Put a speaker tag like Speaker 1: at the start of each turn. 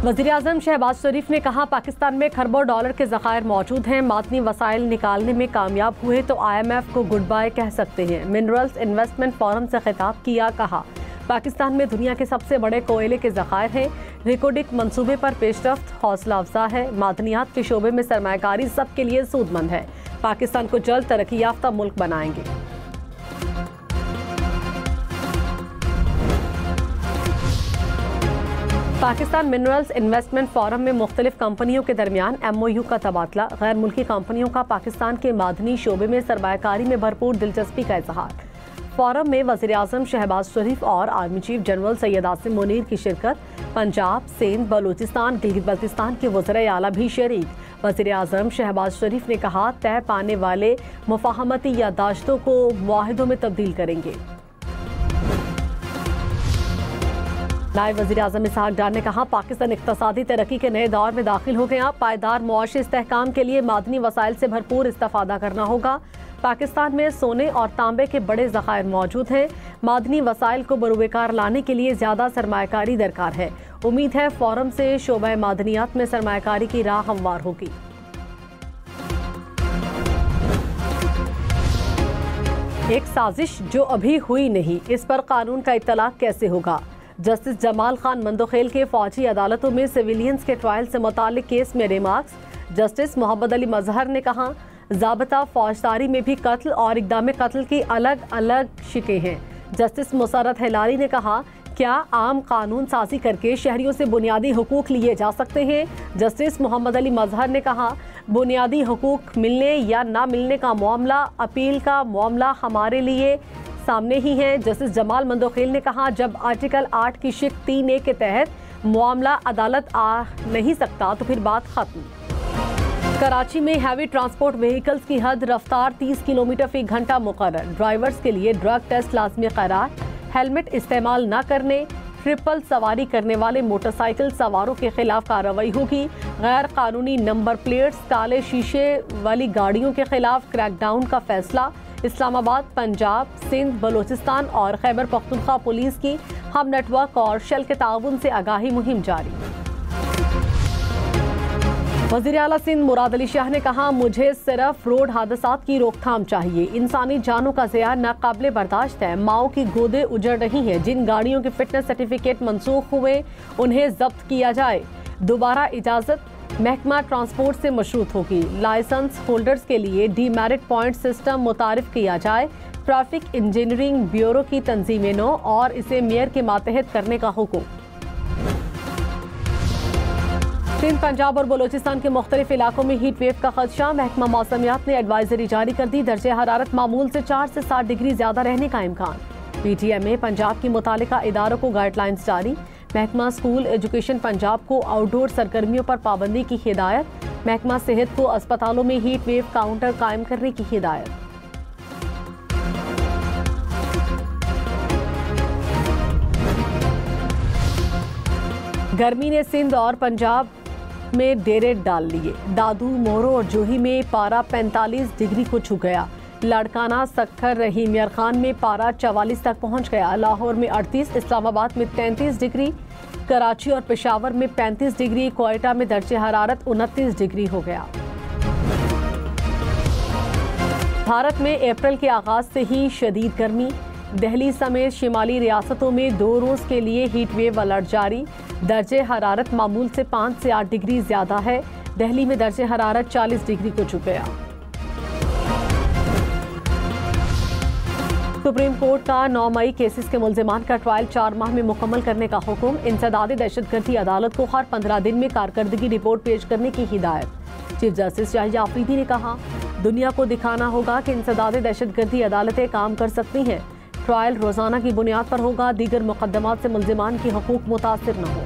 Speaker 1: वज़ीर-ए-आज़म शहबाज शरीफ ने कहा, पाकिस्तान में खरबों डॉलर के ज़खायर मौजूद हैं। मादनी वसाइल निकालने में कामयाब हुए तो IMF को गुड बाय कह सकते हैं। मिनरल्स इन्वेस्टमेंट फोरम से खिताब किया, कहा पाकिस्तान में दुनिया के सबसे बड़े कोयले के ज़खायर हैं। रिकोडिक मंसूबे पर पेशरफ्त हौसला अफजा है। मादनियात के शोबे में सरमायाकारी सबके लिए सूदमंद है। पाकिस्तान को जल्द तरक्की याफ्ता मुल्क बनाएंगे। पाकिस्तान मिनरल्स इन्वेस्टमेंट फोरम में मुख्तलिफ कंपनियों के दरमियान MOU का तबादला। गैर मुल्की कंपनियों का पाकिस्तान के मादनी शोबे में सरमायाकारी में भरपूर दिलचस्पी का इजहार। फोरम में वज़ीर-ए-आज़म शहबाज शरीफ और army chief general Syed Asim Munir की शिरकत। पंजाब, सिंध, बलूचिस्तान, गिलगित बल्तिस्तान के वज़ीर आला भी शरीक। वज़ीर-ए-आज़म शहबाज शरीफ ने कहा, तय पाने वाले मुफाहमती यादाश्तों को मुआहिदों में तब्दील करेंगे। नायब वज़ीर-ए-आज़म इसहाक डार ने कहा, पाकिस्तान इक़्तिसादी तरक्की के नए दौर में दाखिल हो गया। पायदार मुआशी इस्तेहकाम के लिए मादनी वसाइल से भरपूर इस्तेफादा करना होगा। पाकिस्तान में सोने और तांबे के बड़े ज़खायर मौजूद हैं। मादनी वसाइल को बरूबेकार लाने के लिए ज़्यादा सरमायाकारी दरकार है। उम्मीद है फोरम से शोबा मादनियात में सरमायाकारी की राह हमवार होगी। एक साजिश जो अभी हुई नहीं, इस पर कानून का इत्तलाक कैसे होगा? जस्टिस जमाल खान मंदोखेल के फौजी अदालतों में सिविलियंस के ट्रायल से मुताल्लिक केस में रिमार्क्स। जस्टिस मोहम्मद अली मजहर ने कहा, ज़ाबता फौजदारी में भी कत्ल और इक़दाम कत्ल की अलग अलग शिकें हैं। जस्टिस मुसर्रत हिलारी ने कहा, क्या आम कानून साजी करके शहरियों से बुनियादी हुकूक लिए जा सकते हैं? जस्टिस मोहम्मद अली मजहर ने कहा, बुनियादी हुकूक मिलने या ना मिलने का मामला, अपील का मामला हमारे लिए सामने ही है। जस्टिस जमाल मंदोखेल ने कहा, जब आर्टिकल 8 की शिक 3A के तहत मामला अदालत आ नहीं सकता तो फिर बात खत्म। कराची में हैवी ट्रांसपोर्ट व्हीकल्स की हद रफ्तार 30 किलोमीटर फी घंटा मुकर्रर। ड्राइवर्स के लिए ड्रग टेस्ट लाजमी करार। हेलमेट इस्तेमाल न करने, ट्रिपल सवारी करने वाले मोटरसाइकिल सवारों के खिलाफ कार्रवाई होगी। गैर कानूनी नंबर प्लेट्स, काले शीशे वाली गाड़ियों के खिलाफ क्रैकडाउन का फैसला। इस्लामाबाद, पंजाब, सिंध, बलूचिस्तान और खैबर पख्तूनख्वा पुलिस की हम नेटवर्क और शेल के ताउन से आगाही मुहिम जारी। वज़ीर आला सिंध मुराद अली शाह ने कहा, मुझे सिर्फ रोड हादसात की रोकथाम चाहिए। इंसानी जानों का ज़िया नाकाबिले बर्दाश्त है। माओ की गोदे उजड़ रही हैं। जिन गाड़ियों के फिटनेस सर्टिफिकेट मनसूख हुए उन्हें जब्त किया जाए। दोबारा इजाज़त महकमा ट्रांसपोर्ट से मशरूत होगी। लाइसेंस होल्डर्स के लिए डीमेरिट पॉइंट सिस्टम मुतारिफ किया जाए। ट्रैफिक इंजीनियरिंग ब्यूरो की तंजीमें नो और इसे मेयर के मातहत करने का हुक्म। सिंध, पंजाब और बलूचिस्तान के मुख्तलिफ इलाकों में हीट वेव का खदशा। महकमा मौसमियात ने एडवाइजरी जारी कर दी। दर्जे हरारत मामूल से 4 से 7 डिग्री ज्यादा रहने का इम्कान। PTM पंजाब की मुतालिका इदारों को गाइडलाइंस जारी। महकमा स्कूल एजुकेशन पंजाब को आउटडोर सरगर्मियों पर पाबंदी की हिदायत। महकमा सेहत को अस्पतालों में हीट वेव काउंटर कायम करने की हिदायत। गर्मी ने सिंध और पंजाब में डेरे डाल लिए। दादू, मोरो और जोही में पारा 45 डिग्री को छू गया। लाड़काना, सक्खर, रहीम यार खान में पारा 44 तक पहुंच गया। लाहौर में 38, इस्लामाबाद में 33 डिग्री, कराची और पेशावर में 35 डिग्री, क्वेटा में दर्जे हरारत 29 डिग्री हो गया। भारत में अप्रैल के आगाज से ही शदीद गर्मी। दिल्ली समेत शिमाली रियासतों में 2 रोज के लिए हीट वेव अलर्ट जारी। दर्जे हरारत मामूल से 5 से 8 डिग्री ज्यादा है। दिल्ली में दर्जे हरारत 40 डिग्री को छू गया। सुप्रीम कोर्ट का 9 मई केसेस के मुल्जिमान का ट्रायल 4 माह में मुकम्मल करने का हुक्म। इंसदादी दहशतगर्दी अदालत को हर 15 दिन में कारकर्दगी रिपोर्ट पेश करने की हिदायत। चीफ जस्टिस शाहिद आफरीदी ने कहा, दुनिया को दिखाना होगा कि इंसदादी दहशतगर्दी अदालतें काम कर सकती हैं। ट्रायल रोजाना की बुनियाद पर होगा। दीगर मुकदमात से मुल्जिमान की हकूक मुतासिर न हो।